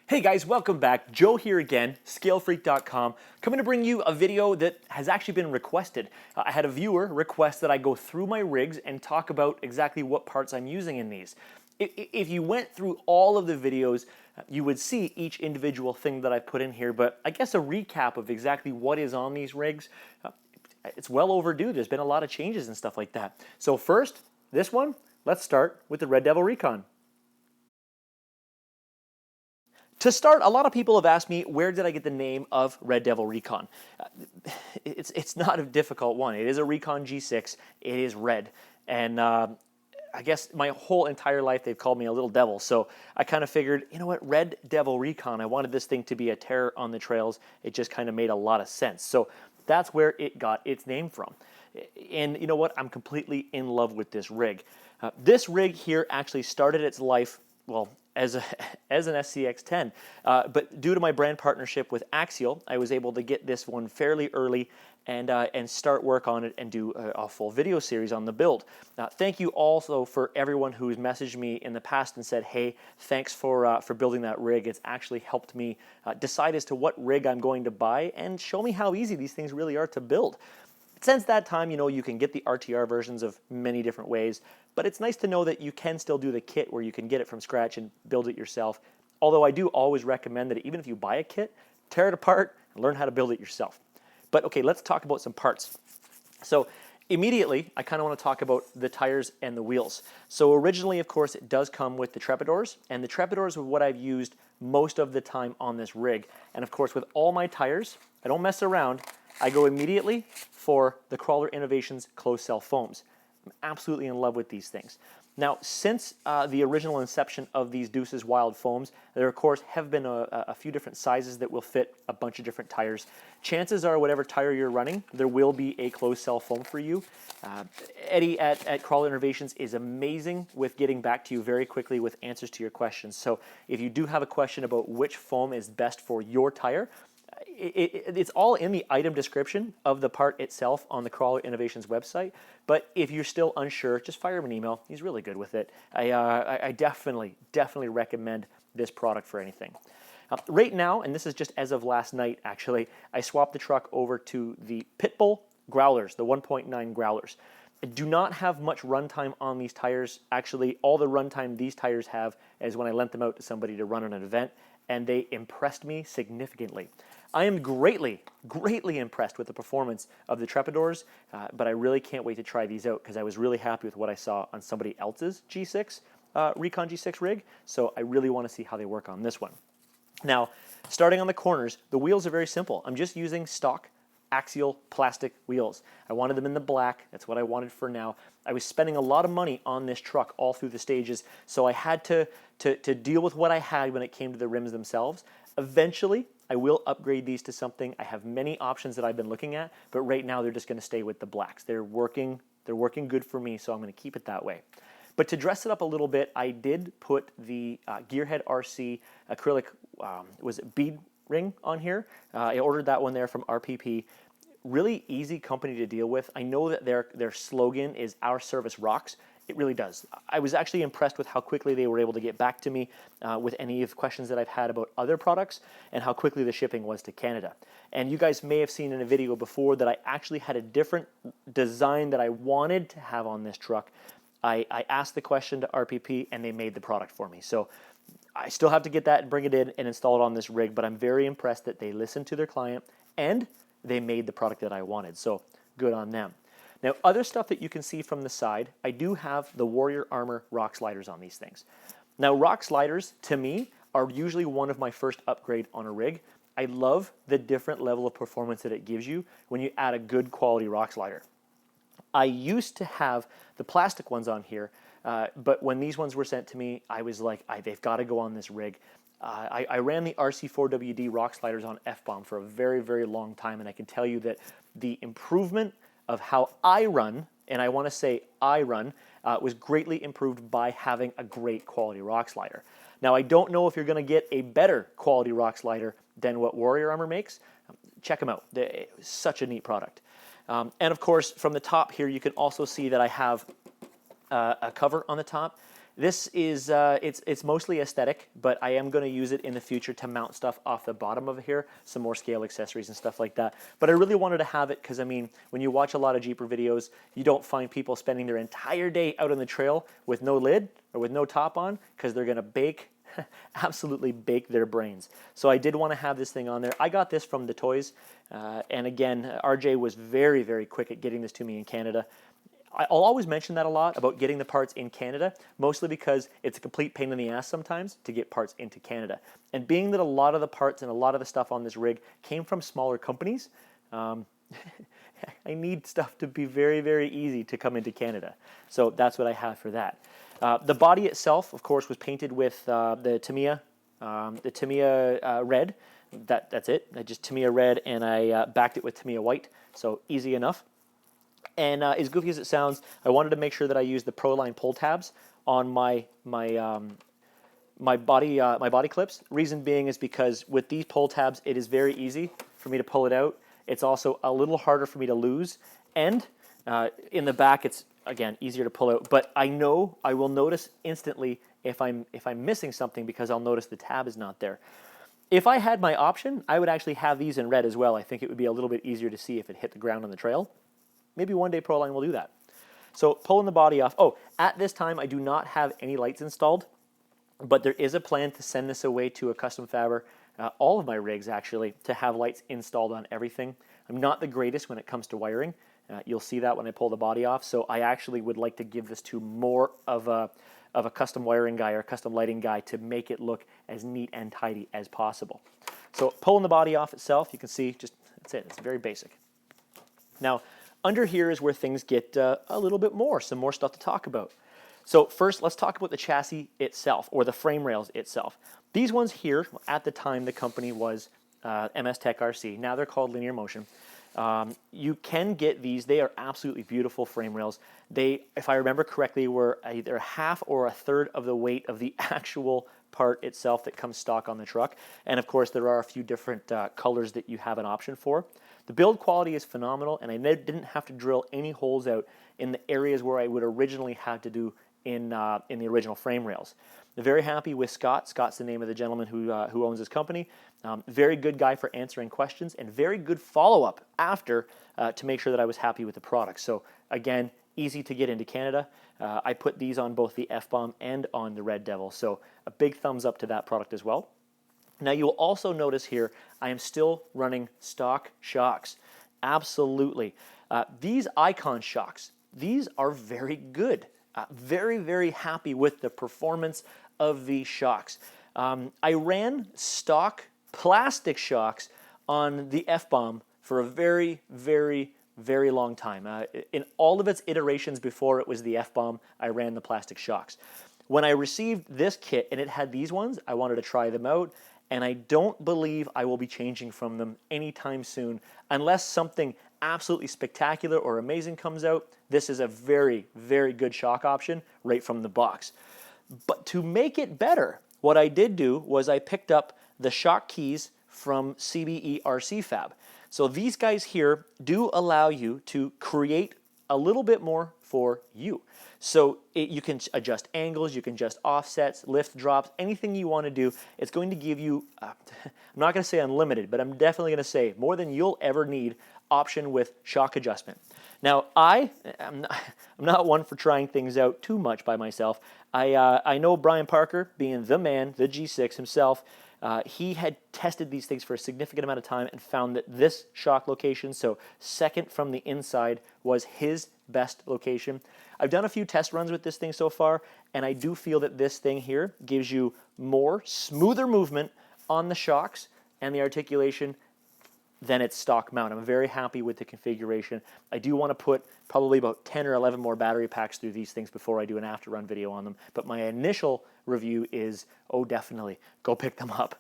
Hey guys, welcome back. Joe here again, scalefreak.com, coming to bring you a video that has actually been requested. I had a viewer request that I go through my rigs and talk about exactly what parts I'm using in these. If you went through all of the videos, you would see each individual thing that I put in here, but I guess a recap of exactly what is on these rigs, it's well overdue. There's been a lot of changes and stuff like that. So first, this one, let's start with the Red Devil Recon. To start, a lot of people have asked me, where did I get the name of Red Devil Recon? It's not a difficult one. It is a Recon G6. It is red. And I guess my whole entire life they've called me a little devil. So I kind of figured, you know what, Red Devil Recon, I wanted this thing to be a terror on the trails. It just kind of made a lot of sense. So that's where it got its name from. And you know what, I'm completely in love with this rig. This rig here actually started its life, well, as an SCX-10, but due to my brand partnership with Axial, I was able to get this one fairly early and start work on it and do a full video series on the build. Thank you also for everyone who's messaged me in the past and said, hey, thanks for building that rig. It's actually helped me decide as to what rig I'm going to buy and show me how easy these things really are to build. Since that time, you know, you can get the RTR versions of many different ways, but it's nice to know that you can still do the kit where you can get it from scratch and build it yourself. Although I do always recommend that even if you buy a kit, tear it apart and learn how to build it yourself. But okay, let's talk about some parts. So immediately, I kind of want to talk about the tires and the wheels. So originally, of course, it does come with the Trepidors, and the Trepidors are what I've used most of the time on this rig. And of course, with all my tires, I don't mess around. I go immediately for the Crawler Innovations closed cell foams. I'm absolutely in love with these things. Now, since the original inception of these Deuces Wild foams, there of course have been a few different sizes that will fit a bunch of different tires. Chances are whatever tire you're running, there will be a closed cell foam for you. Eddie at Crawler Innovations is amazing with getting back to you very quickly with answers to your questions. So if you do have a question about which foam is best for your tire, it's all in the item description of the part itself on the Crawler Innovations website. But if you're still unsure, just fire him an email. He's really good with it. I definitely recommend this product for anything. Right now, and this is just as of last night actually, I swapped the truck over to the Pitbull Growlers, the 1.9 Growlers. I do not have much runtime on these tires. Actually, all the runtime these tires have is when I lent them out to somebody to run on an event, and they impressed me significantly. I am greatly impressed with the performance of the Trepidors, but I really can't wait to try these out because I was really happy with what I saw on somebody else's G6, Recon G6 rig, so I really want to see how they work on this one. Now, starting on the corners, the wheels are very simple. I'm just using stock Axial plastic wheels. I wanted them in the black. That's what I wanted for now. I was spending a lot of money on this truck all through the stages, so I had to deal with what I had when it came to the rims themselves. Eventually, I will upgrade these to something. I have many options that I've been looking at, but right now they're just going to stay with the blacks. They're working good for me, so I'm going to keep it that way. But to dress it up a little bit, I did put the Gearhead RC acrylic was it bead ring on here. I ordered that one there from RPP. Really easy company to deal with. I know that their slogan is "Our service rocks." It really does. I was actually impressed with how quickly they were able to get back to me with any of the questions that I've had about other products and how quickly the shipping was to Canada. And you guys may have seen in a video before that I actually had a different design that I wanted to have on this truck. I asked the question to RPP and they made the product for me. So I still have to get that and bring it in and install it on this rig, but I'm very impressed that they listened to their client and they made the product that I wanted. So good on them. Now, other stuff that you can see from the side, I do have the Warrior Armor rock sliders on these things. Now, rock sliders, to me, are usually one of my first upgrade on a rig. I love the different level of performance that it gives you when you add a good quality rock slider. I used to have the plastic ones on here, but when these ones were sent to me, I was like, they've got to go on this rig. I ran the RC4WD rock sliders on F-Bomb for a very long time, and I can tell you that the improvement of how I run, and I want to say I run, was greatly improved by having a great quality rock slider. Now, I don't know if you're going to get a better quality rock slider than what Warrior Armor makes. Check them out. They're such a neat product. And of course, from the top here, you can also see that I have a cover on the top. This is, it's mostly aesthetic, but I am going to use it in the future to mount stuff off the bottom of here, some more scale accessories and stuff like that. But I really wanted to have it because, I mean, when you watch a lot of Jeeper videos, you don't find people spending their entire day out on the trail with no lid or with no top on because they're going to bake, absolutely bake their brains. So I did want to have this thing on there. I got this from the toys, and again, RJ was very, very quick at getting this to me in Canada. I'll always mention that a lot about getting the parts in Canada, mostly because it's a complete pain in the ass sometimes to get parts into Canada. And being that a lot of the parts and a lot of the stuff on this rig came from smaller companies, I need stuff to be very, very easy to come into Canada. So that's what I have for that. The body itself, of course, was painted with the Tamiya red. That's it. I just Tamiya red, and I backed it with Tamiya white, so easy enough. And as goofy as it sounds, I wanted to make sure that I used the Proline pull tabs on my body clips. Reason being is because with these pull tabs, it is very easy for me to pull it out. It's also a little harder for me to lose, and in the back, it's again easier to pull out. But I know I will notice instantly if I'm missing something because I'll notice the tab is not there. If I had my option, I would actually have these in red as well. I think it would be a little bit easier to see if it hit the ground on the trail. Maybe one day Proline will do that. So pulling the body off. Oh, at this time I do not have any lights installed, but there is a plan to send this away to a custom fabber, all of my rigs actually, to have lights installed on everything. I'm not the greatest when it comes to wiring. You'll see that when I pull the body off. So I actually would like to give this to more of a custom wiring guy or a custom lighting guy to make it look as neat and tidy as possible. So pulling the body off itself, you can see just that's it. It's very basic. Now, under here is where things get a little bit more, some more stuff to talk about. So first, let's talk about the chassis itself, or the frame rails itself. These ones here, at the time the company was MS Tech RC. Now they're called Linear Motion. You can get these. They are absolutely beautiful frame rails. They, if I remember correctly, were either half or a third of the weight of the actual part itself that comes stock on the truck. And of course, there are a few different colors that you have an option for. The build quality is phenomenal, and I didn't have to drill any holes out in the areas where I would originally have to do in the original frame rails. I'm very happy with Scott. Scott's the name of the gentleman who owns this company. Very good guy for answering questions, and very good follow-up after to make sure that I was happy with the product. So again, easy to get into Canada. I put these on both the F-Bomb and on the Red Devil, so a big thumbs up to that product as well. Now you will also notice here, I am still running stock shocks. Absolutely. These Icon shocks, these are very good. Very, very happy with the performance of these shocks. I ran stock plastic shocks on the F-Bomb for a very, very, very long time. In all of its iterations before it was the F-Bomb, I ran the plastic shocks. When I received this kit and it had these ones, I wanted to try them out. And I don't believe I will be changing from them anytime soon. Unless something absolutely spectacular or amazing comes out, this is a very, very good shock option right from the box. But to make it better, what I did do was I picked up the shock keys from CBE RC Fab. So these guys here do allow you to create a little bit more for you. So you can adjust angles, you can adjust offsets, lift, drops, anything you want to do. It's going to give you, I'm not going to say unlimited, but I'm definitely going to say more than you'll ever need option with shock adjustment. Now, I'm not one for trying things out too much by myself. I know Brian Parker, being the man, the G6 himself, he had tested these things for a significant amount of time and found that this shock location, so second from the inside, was his best location. I've done a few test runs with this thing so far, and I do feel that this thing here gives you more, smoother movement on the shocks and the articulation than its stock mount. I'm very happy with the configuration. I do want to put probably about 10 or 11 more battery packs through these things before I do an after run video on them. But my initial review is, oh, definitely, go pick them up.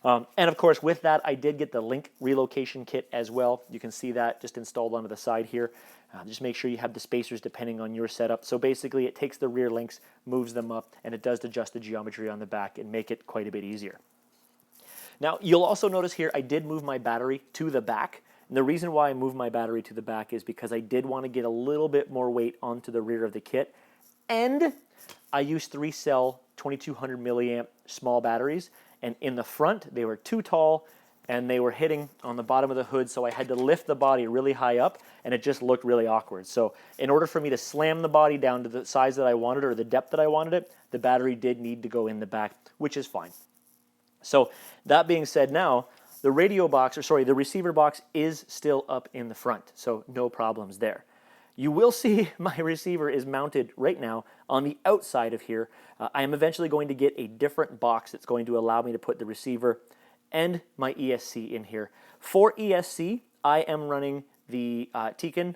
And of course, with that, I did get the link relocation kit as well. You can see that just installed onto the side here. Just make sure you have the spacers depending on your setup. So basically, it takes the rear links, moves them up, and it does adjust the geometry on the back and make it quite a bit easier. Now, you'll also notice here I did move my battery to the back. And the reason why I moved my battery to the back is because I did want to get a little bit more weight onto the rear of the kit. And I use 3-cell 2200 milliamp small batteries, and in the front they were too tall and they were hitting on the bottom of the hood, so I had to lift the body really high up, and it just looked really awkward. So in order for me to slam the body down to the size that I wanted or the depth that I wanted it, the battery did need to go in the back, which is fine. So that being said, now the the receiver box is still up in the front, so no problems there. You will see my receiver is mounted right now on the outside of here. I am eventually going to get a different box that's going to allow me to put the receiver and my ESC in here. For ESC, I am running the Tekin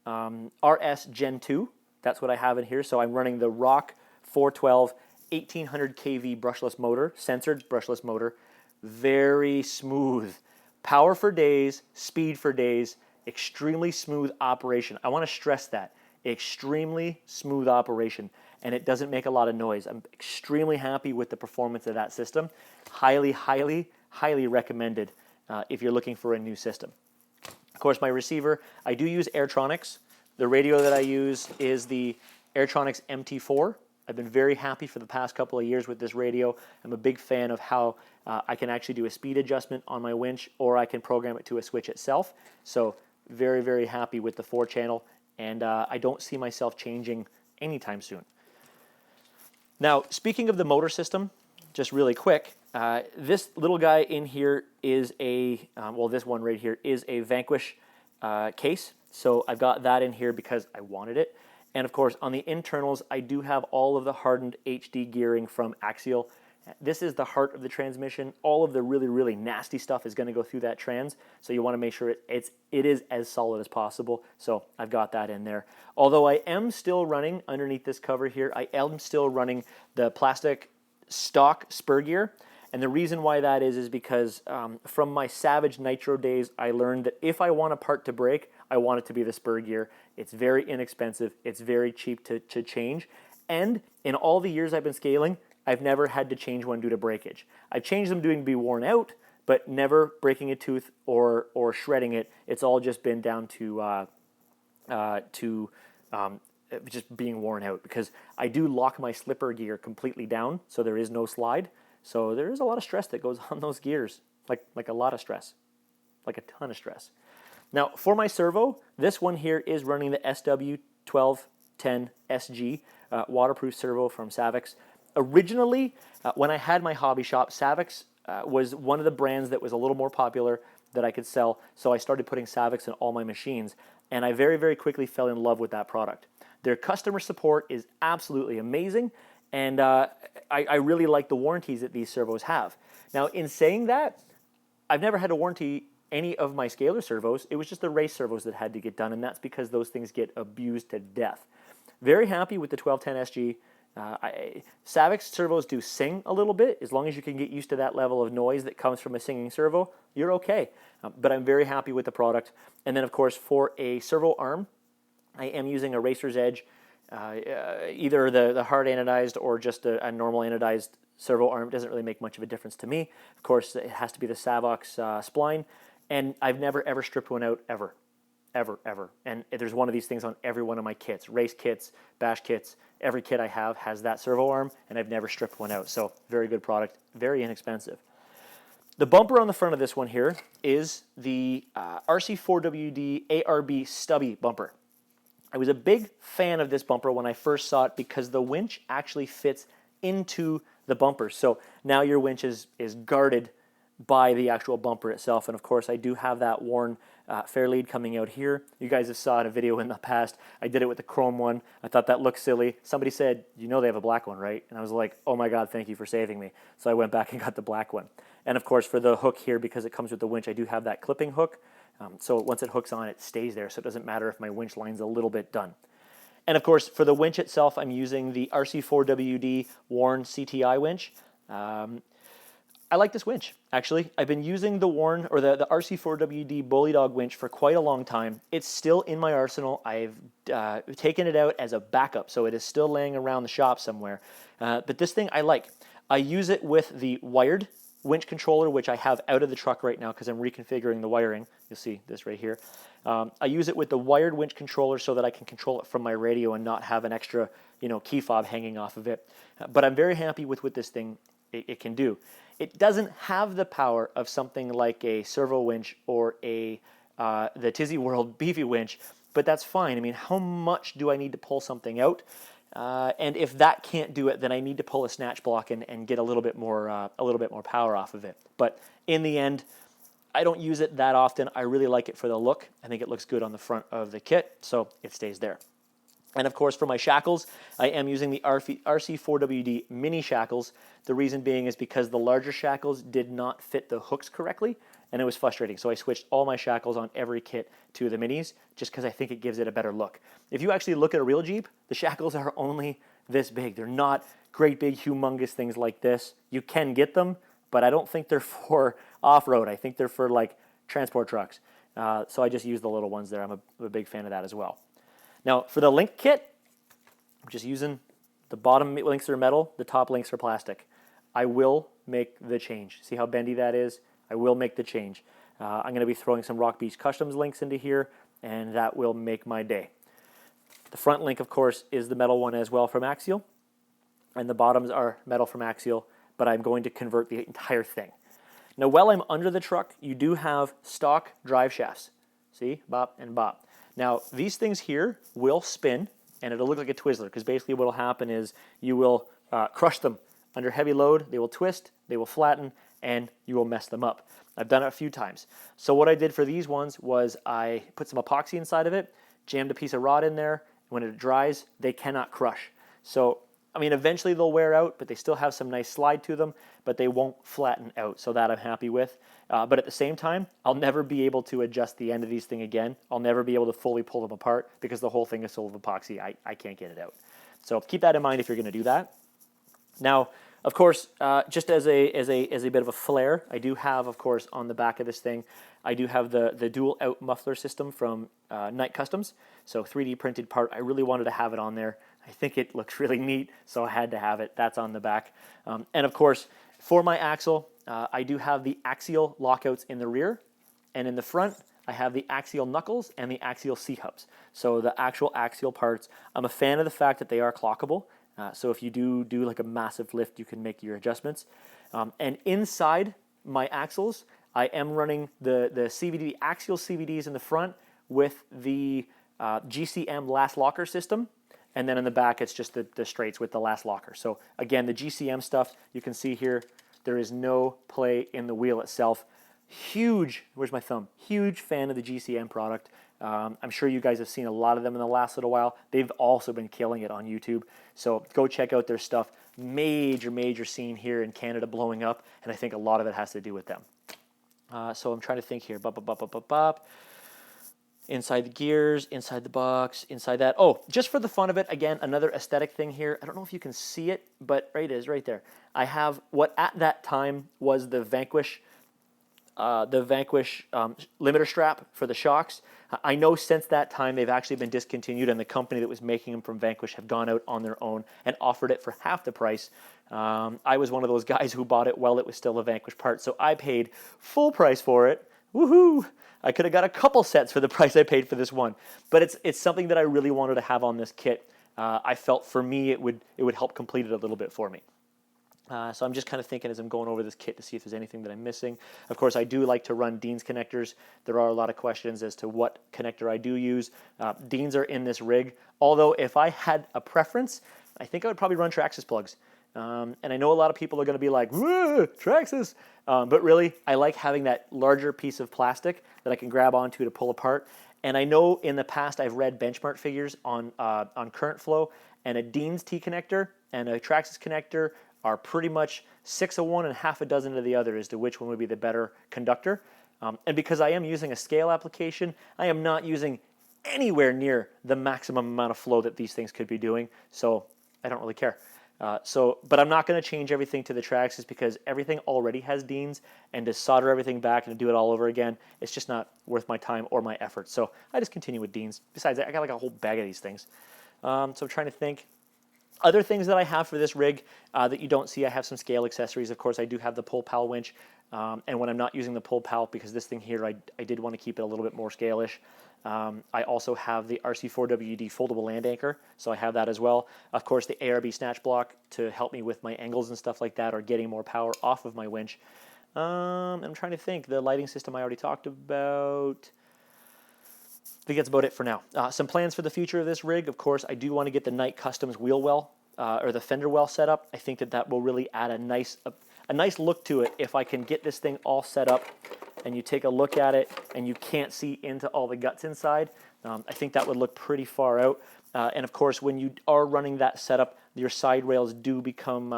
RS Gen 2. That's what I have in here. So I'm running the ROC 412 1800 kV brushless motor, censored brushless motor. Very smooth. Power for days, speed for days, extremely smooth operation. I want to stress that. Extremely smooth operation, and it doesn't make a lot of noise. I'm extremely happy with the performance of that system. Highly, highly, highly recommended if you're looking for a new system. Of course, my receiver, I do use Airtronics. The radio that I use is the Airtronics MT4. I've been very happy for the past couple of years with this radio. I'm a big fan of how I can actually do a speed adjustment on my winch, or I can program it to a switch itself. So very, very happy with the 4-channel, and I don't see myself changing anytime soon. Now, speaking of the motor system, just really quick, this little guy in here is a, this one right here is a Vanquish case. So I've got that in here because I wanted it. And of course, on the internals, I do have all of the hardened HD gearing from Axial. This is the heart of the transmission. All of the really, really nasty stuff is going to go through that trans, so you want to make sure it is as solid as possible. So I've got that in there. Although I am still running, underneath this cover here, I am still running the plastic stock spur gear. And the reason why that is because from my Savage Nitro days, I learned that if I want a part to break, I want it to be the spur gear. It's very inexpensive. It's very cheap to change. And in all the years I've been scaling, I've never had to change one due to breakage. I've changed them due to be worn out, but never breaking a tooth or shredding it. It's all just been down to just being worn out, because I do lock my slipper gear completely down, so there is no slide. So there is a lot of stress that goes on those gears, like a lot of stress, like a ton of stress. Now, for my servo, this one here is running the SW1210SG waterproof servo from Savix. Originally, when I had my hobby shop, Savix was one of the brands that was a little more popular that I could sell, so I started putting Savix in all my machines, and I very, very quickly fell in love with that product. Their customer support is absolutely amazing, and I really like the warranties that these servos have. Now, in saying that, I've never had to warranty any of my scalar servos. It was just the race servos that had to get done, and that's because those things get abused to death. Very happy with the 1210SG. Savix servos do sing a little bit. As long as you can get used to that level of noise that comes from a singing servo, you're okay. But I'm very happy with the product. And then, of course, for a servo arm, I am using a Racer's Edge, either the hard anodized or just a normal anodized servo arm. It doesn't really make much of a difference to me. Of course, it has to be the Savox spline, and I've never, ever stripped one out, ever. Ever, ever. And there's one of these things on every one of my kits, race kits, bash kits. Every kit I have has that servo arm, and I've never stripped one out. So very good product, very inexpensive. The bumper on the front of this one here is the RC4WD ARB stubby bumper. I was a big fan of this bumper when I first saw it because the winch actually fits into the bumper. So now your winch is guarded by the actual bumper itself. And of course, I do have that worn fair lead coming out here. You guys have saw it in a video in the past. I did it with the chrome one. I thought that looked silly. Somebody said, you know they have a black one, right? And I was like, oh my God, thank you for saving me. So I went back and got the black one. And of course, for the hook here, because it comes with the winch, I do have that clipping hook. So once it hooks on, it stays there. So it doesn't matter if my winch line's a little bit done. And of course, for the winch itself, I'm using the RC4WD Warn CTI winch. I like this winch, actually. I've been using the Warn, or the RC4WD Bully Dog winch for quite a long time. It's still in my arsenal. I've taken it out as a backup, so it is still laying around the shop somewhere. But this thing I like. I use it with the wired winch controller, which I have out of the truck right now because I'm reconfiguring the wiring. You'll see this right here. I use it with the wired winch controller so that I can control it from my radio and not have an extra, key fob hanging off of it. But I'm very happy with what this thing it can do. It doesn't have the power of something like a servo winch or the Tizzy World Beefy winch, but that's fine. I mean, how much do I need to pull something out? And if that can't do it, then I need to pull a snatch block and get a little bit more power off of it. But in the end, I don't use it that often. I really like it for the look. I think it looks good on the front of the kit, so it stays there. And of course, for my shackles, I am using the RC4WD mini shackles. The reason being is because the larger shackles did not fit the hooks correctly, and it was frustrating. So I switched all my shackles on every kit to the minis just because I think it gives it a better look. If you actually look at a real Jeep, the shackles are only this big. They're not great big, humongous things like this. You can get them, but I don't think they're for off-road. I think they're for like transport trucks. So I just use the little ones there. I'm a big fan of that as well. Now, for the link kit, I'm just using the bottom links are metal, the top links are plastic. I will make the change. See how bendy that is? I will make the change. I'm going to be throwing some Rock Beach Customs links into here, and that will make my day. The front link, of course, is the metal one as well from Axial, and the bottoms are metal from Axial, but I'm going to convert the entire thing. Now, while I'm under the truck, you do have stock drive shafts. See? Bop and bop. Now, these things here will spin, and it'll look like a Twizzler, because basically what will happen is you will crush them under heavy load, they will twist, they will flatten, and you will mess them up. I've done it a few times. So what I did for these ones was I put some epoxy inside of it, jammed a piece of rod in there, and when it dries, they cannot crush. So, I mean, eventually they'll wear out, but they still have some nice slide to them, but they won't flatten out, so that I'm happy with. But at the same time, I'll never be able to adjust the end of these things again. I'll never be able to fully pull them apart because the whole thing is full of epoxy. I can't get it out. So keep that in mind if you're going to do that. Now, of course, just as a bit of a flair, I do have, of course, on the back of this thing, I do have the dual out muffler system from Night Customs. So 3D printed part. I really wanted to have it on there. I think it looks really neat, so I had to have it. That's on the back. And of course, for my axle, I do have the axial lockouts in the rear, and in the front, I have the axial knuckles and the axial C-hubs. So the actual axial parts, I'm a fan of the fact that they are clockable. So if you do like a massive lift, you can make your adjustments. And inside my axles, I am running the CVD, axial CVDs in the front with the GCM last locker system. And then in the back, it's just the straights with the last locker. So again, the GCM stuff, you can see here, there is no play in the wheel itself. Huge, where's my thumb? Huge fan of the GCM product. I'm sure you guys have seen a lot of them in the last little while. They've also been killing it on YouTube. So go check out their stuff. Major scene here in Canada blowing up, and I think a lot of it has to do with them. So I'm trying to think here. Bop. Inside the gears, inside the box, inside that. Oh, just for the fun of it, again, another aesthetic thing here. I don't know if you can see it, but right it is right there. I have what at that time was the Vanquish limiter strap for the shocks. I know since that time they've actually been discontinued, and the company that was making them from Vanquish have gone out on their own and offered it for half the price. I was one of those guys who bought it while it was still a Vanquish part, so I paid full price for it. Woohoo! I could have got a couple sets for the price I paid for this one, but it's something that I really wanted to have on this kit. I felt for me it would help complete it a little bit for me. So I'm just kind of thinking as I'm going over this kit to see if there's anything that I'm missing. Of course, I do like to run Dean's connectors. There are a lot of questions as to what connector I do use. Dean's are in this rig, although if I had a preference, I think I would probably run Traxxas plugs. And I know a lot of people are going to be like, Traxxas, but really, I like having that larger piece of plastic that I can grab onto to pull apart. And I know in the past I've read benchmark figures on current flow, and a Dean's T connector and a Traxxas connector are pretty much 6 of one and half a dozen of the other as to which one would be the better conductor. And because I am using a scale application, I am not using anywhere near the maximum amount of flow that these things could be doing, so I don't really care. But I'm not going to change everything to the Traxxas because everything already has Dean's, and to solder everything back and to do it all over again, it's just not worth my time or my effort. So I just continue with Dean's. Besides, I got like a whole bag of these things. So I'm trying to think. Other things that I have for this rig that you don't see, I have some scale accessories. Of course, I do have the pull pal winch, and when I'm not using the pull pal, because this thing here, I did want to keep it a little bit more scale-ish. I also have the RC4WD foldable land anchor, so I have that as well. Of course, the ARB snatch block to help me with my angles and stuff like that, or getting more power off of my winch. I'm trying to think. The lighting system I already talked about. I think that's about it for now. Some plans for the future of this rig. Of course, I do want to get the Knight Customs wheel well or the fender well set up. I think that will really add a nice look to it if I can get this thing all set up and you take a look at it and you can't see into all the guts inside. I think that would look pretty far out. And of course, when you are running that setup, your side rails do become,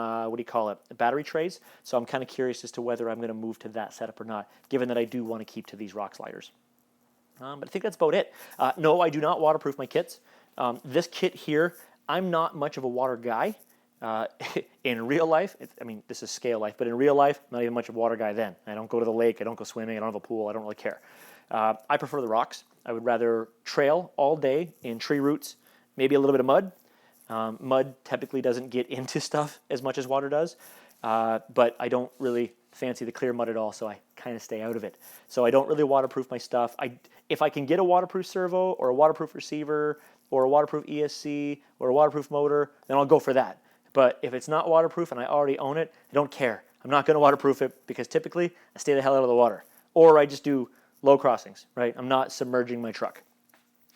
battery trays. So I'm kind of curious as to whether I'm going to move to that setup or not, given that I do want to keep to these rock sliders. But I think that's about it. No, I do not waterproof my kits. This kit here, I'm not much of a water guy. In real life, this is scale life, but in real life, I'm not even much of a water guy then. I don't go to the lake, I don't go swimming, I don't have a pool, I don't really care. I prefer the rocks. I would rather trail all day in tree roots, maybe a little bit of mud. Mud typically doesn't get into stuff as much as water does, but I don't really fancy the clear mud at all, so I kind of stay out of it. So I don't really waterproof my stuff. If I can get a waterproof servo or a waterproof receiver or a waterproof ESC or a waterproof motor, then I'll go for that. But if it's not waterproof and I already own it, I don't care. I'm not going to waterproof it because typically I stay the hell out of the water. Or I just do low crossings, right? I'm not submerging my truck.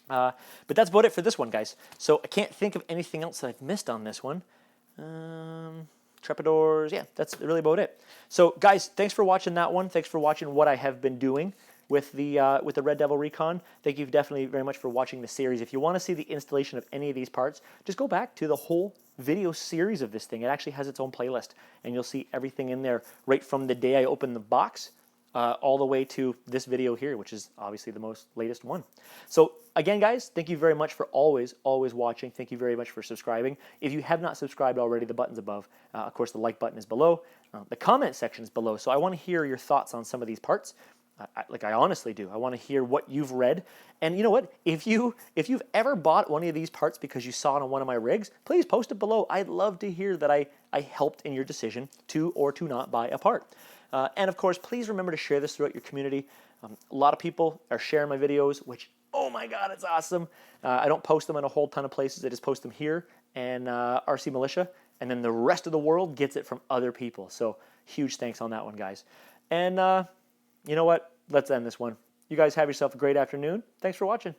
But that's about it for this one, guys. So I can't think of anything else that I've missed on this one. Trapdoors, yeah, that's really about it. So guys, thanks for watching that one. Thanks for watching what I have been doing with the Red Devil Recon. Thank you definitely very much for watching the series. If you want to see the installation of any of these parts, just go back to the whole video series of this thing. It actually has its own playlist, and you'll see everything in there right from the day I opened the box all the way to this video here, which is obviously the most latest one. So again, guys, thank you very much for always watching. Thank you very much for subscribing. If you have not subscribed already, the button's above. Of course, the like button is below. The comment section is below. So I want to hear your thoughts on some of these parts. I honestly do. I want to hear what you've read. And you know what? If you've ever bought one of these parts because you saw it on one of my rigs, please post it below. I'd love to hear that I helped in your decision to or to not buy a part. And of course, please remember to share this throughout your community. A lot of people are sharing my videos, which, oh my God, it's awesome. I don't post them in a whole ton of places. I just post them here and RC Militia. And then the rest of the world gets it from other people. So huge thanks on that one, guys. And you know what? Let's end this one. You guys have yourself a great afternoon. Thanks for watching.